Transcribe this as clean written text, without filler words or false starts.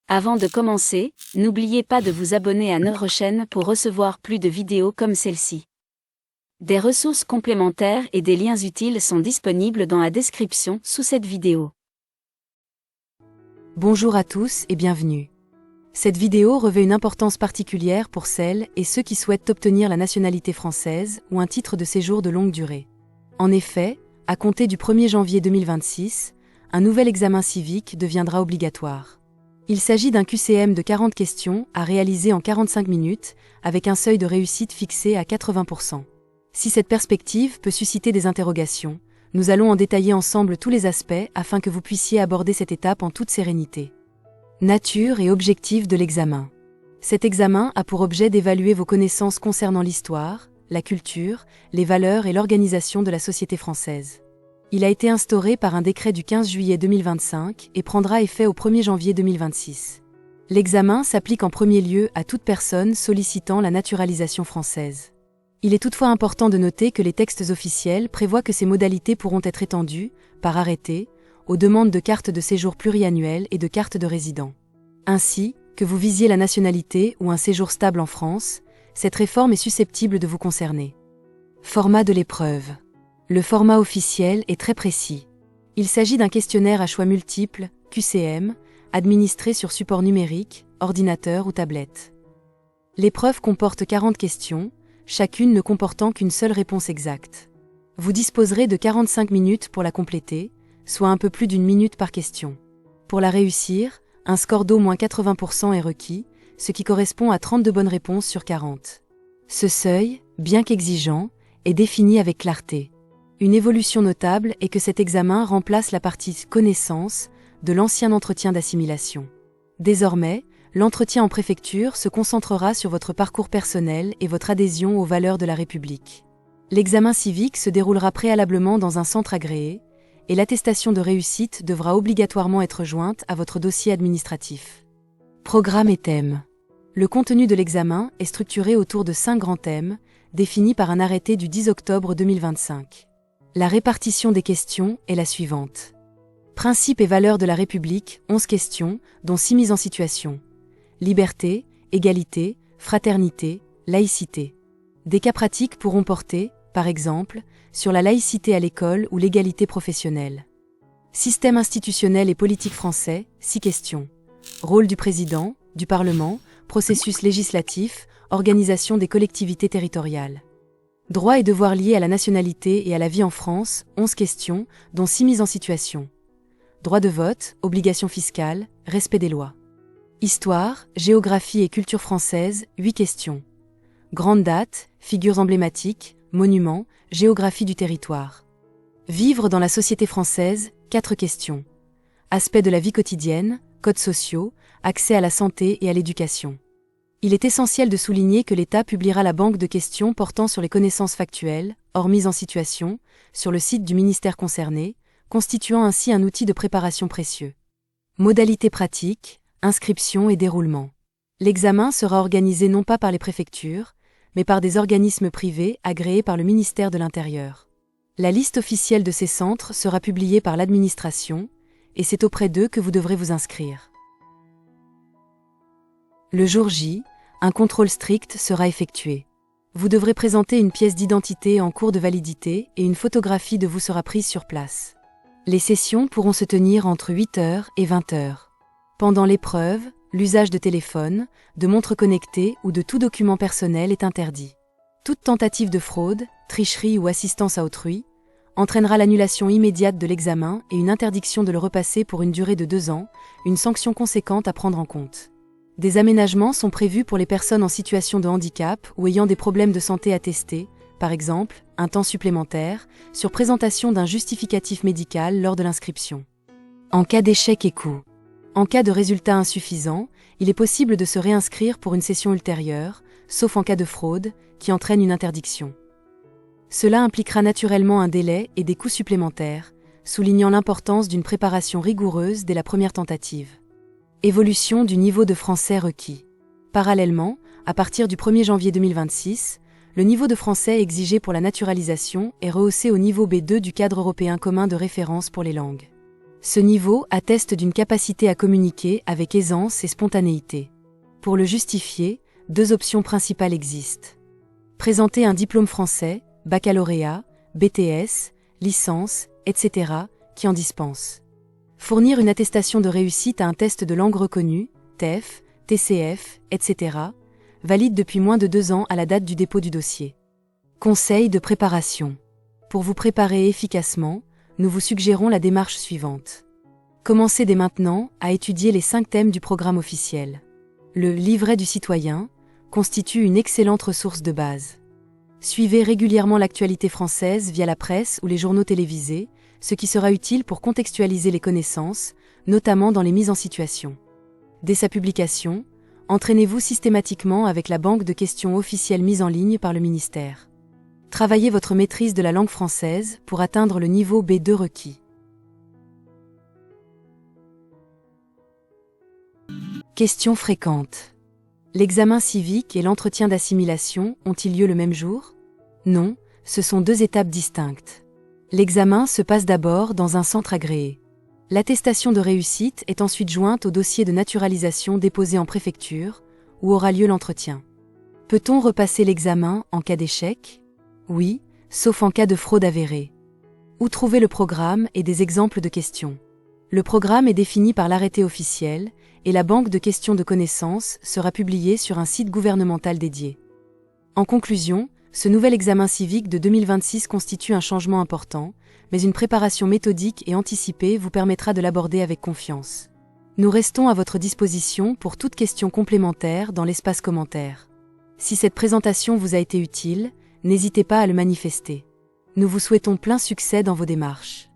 Avant de commencer, n'oubliez pas de vous abonner à notre chaîne pour recevoir plus de vidéos comme celle-ci. Des ressources complémentaires et des liens utiles sont disponibles dans la description sous cette vidéo. Bonjour à tous et bienvenue. Cette vidéo revêt une importance particulière pour celles et ceux qui souhaitent obtenir la nationalité française ou un titre de séjour de longue durée. En effet, à compter du 1er janvier 2026, un nouvel examen civique deviendra obligatoire. Il s'agit d'un QCM de 40 questions à réaliser en 45 minutes, avec un seuil de réussite fixé à 80%. Si cette perspective peut susciter des interrogations, nous allons en détailler ensemble tous les aspects afin que vous puissiez aborder cette étape en toute sérénité. Nature et objectif de l'examen. Cet examen a pour objet d'évaluer vos connaissances concernant l'histoire, la culture, les valeurs et l'organisation de la société française. Il a été instauré par un décret du 15 juillet 2025 et prendra effet au 1er janvier 2026. L'examen s'applique en premier lieu à toute personne sollicitant la naturalisation française. Il est toutefois important de noter que les textes officiels prévoient que ces modalités pourront être étendues, par arrêté, aux demandes de cartes de séjour pluriannuelles et de cartes de résident. Ainsi, que vous visiez la nationalité ou un séjour stable en France, cette réforme est susceptible de vous concerner. Format de l'épreuve. Le format officiel est très précis. Il s'agit d'un questionnaire à choix multiples, QCM, administré sur support numérique, ordinateur ou tablette. L'épreuve comporte 40 questions, chacune ne comportant qu'une seule réponse exacte. Vous disposerez de 45 minutes pour la compléter, soit un peu plus d'une minute par question. Pour la réussir, un score d'au moins 80% est requis, ce qui correspond à 32 bonnes réponses sur 40. Ce seuil, bien qu'exigeant, est défini avec clarté. Une évolution notable est que cet examen remplace la partie connaissance de l'ancien entretien d'assimilation. Désormais, l'entretien en préfecture se concentrera sur votre parcours personnel et votre adhésion aux valeurs de la République. L'examen civique se déroulera préalablement dans un centre agréé, et l'attestation de réussite devra obligatoirement être jointe à votre dossier administratif. Programme et thèmes. Le contenu de l'examen est structuré autour de 5 grands thèmes, définis par un arrêté du 10 octobre 2025. La répartition des questions est la suivante. Principes et valeurs de la République, 11 questions, dont 6 mises en situation. Liberté, égalité, fraternité, laïcité. Des cas pratiques pourront porter, par exemple, sur la laïcité à l'école ou l'égalité professionnelle. Système institutionnel et politique français, 6 questions. Rôle du président, du Parlement, processus législatif, organisation des collectivités territoriales. Droits et devoirs liés à la nationalité et à la vie en France, 11 questions, dont 6 mises en situation. Droit de vote, obligations fiscales, respect des lois. Histoire, géographie et culture française, 8 questions. Grandes dates, figures emblématiques, monuments, géographie du territoire. Vivre dans la société française, 4 questions. Aspects de la vie quotidienne, codes sociaux, accès à la santé et à l'éducation. Il est essentiel de souligner que l'État publiera la banque de questions portant sur les connaissances factuelles, hors mise en situation, sur le site du ministère concerné, constituant ainsi un outil de préparation précieux. Modalités pratiques, inscription et déroulement. L'examen sera organisé non pas par les préfectures, mais par des organismes privés agréés par le ministère de l'Intérieur. La liste officielle de ces centres sera publiée par l'administration, et c'est auprès d'eux que vous devrez vous inscrire. Le jour J, un contrôle strict sera effectué. Vous devrez présenter une pièce d'identité en cours de validité et une photographie de vous sera prise sur place. Les sessions pourront se tenir entre 8h et 20h. Pendant l'épreuve, l'usage de téléphone, de montres connectées ou de tout document personnel est interdit. Toute tentative de fraude, tricherie ou assistance à autrui entraînera l'annulation immédiate de l'examen et une interdiction de le repasser pour une durée de 2 ans, une sanction conséquente à prendre en compte. Des aménagements sont prévus pour les personnes en situation de handicap ou ayant des problèmes de santé attestés, par exemple, un temps supplémentaire, sur présentation d'un justificatif médical lors de l'inscription. En cas d'échec échoué. En cas de résultat insuffisant, il est possible de se réinscrire pour une session ultérieure, sauf en cas de fraude, qui entraîne une interdiction. Cela impliquera naturellement un délai et des coûts supplémentaires, soulignant l'importance d'une préparation rigoureuse dès la première tentative. Évolution du niveau de français requis. Parallèlement, à partir du 1er janvier 2026, le niveau de français exigé pour la naturalisation est rehaussé au niveau B2 du cadre européen commun de référence pour les langues. Ce niveau atteste d'une capacité à communiquer avec aisance et spontanéité. Pour le justifier, 2 options principales existent. Présenter un diplôme français, baccalauréat, BTS, licence, etc., qui en dispense. Fournir une attestation de réussite à un test de langue reconnu, TEF, TCF, etc., valide depuis moins de 2 ans à la date du dépôt du dossier. Conseil de préparation. Pour vous préparer efficacement, nous vous suggérons la démarche suivante. Commencez dès maintenant à étudier les 5 thèmes du programme officiel. Le livret du citoyen constitue une excellente ressource de base. Suivez régulièrement l'actualité française via la presse ou les journaux télévisés, ce qui sera utile pour contextualiser les connaissances, notamment dans les mises en situation. Dès sa publication, entraînez-vous systématiquement avec la banque de questions officielle mise en ligne par le ministère. Travaillez votre maîtrise de la langue française pour atteindre le niveau B2 requis. Questions fréquentes. L'examen civique et l'entretien d'assimilation ont-ils lieu le même jour? Non, ce sont 2 étapes distinctes. L'examen se passe d'abord dans un centre agréé. L'attestation de réussite est ensuite jointe au dossier de naturalisation déposé en préfecture, où aura lieu l'entretien. Peut-on repasser l'examen en cas d'échec? Oui, sauf en cas de fraude avérée. Où trouver le programme et des exemples de questions? Le programme est défini par l'arrêté officiel et la banque de questions de connaissances sera publiée sur un site gouvernemental dédié. En conclusion, ce nouvel examen civique de 2026 constitue un changement important, mais une préparation méthodique et anticipée vous permettra de l'aborder avec confiance. Nous restons à votre disposition pour toute question complémentaire dans l'espace commentaire. Si cette présentation vous a été utile, n'hésitez pas à le manifester. Nous vous souhaitons plein succès dans vos démarches.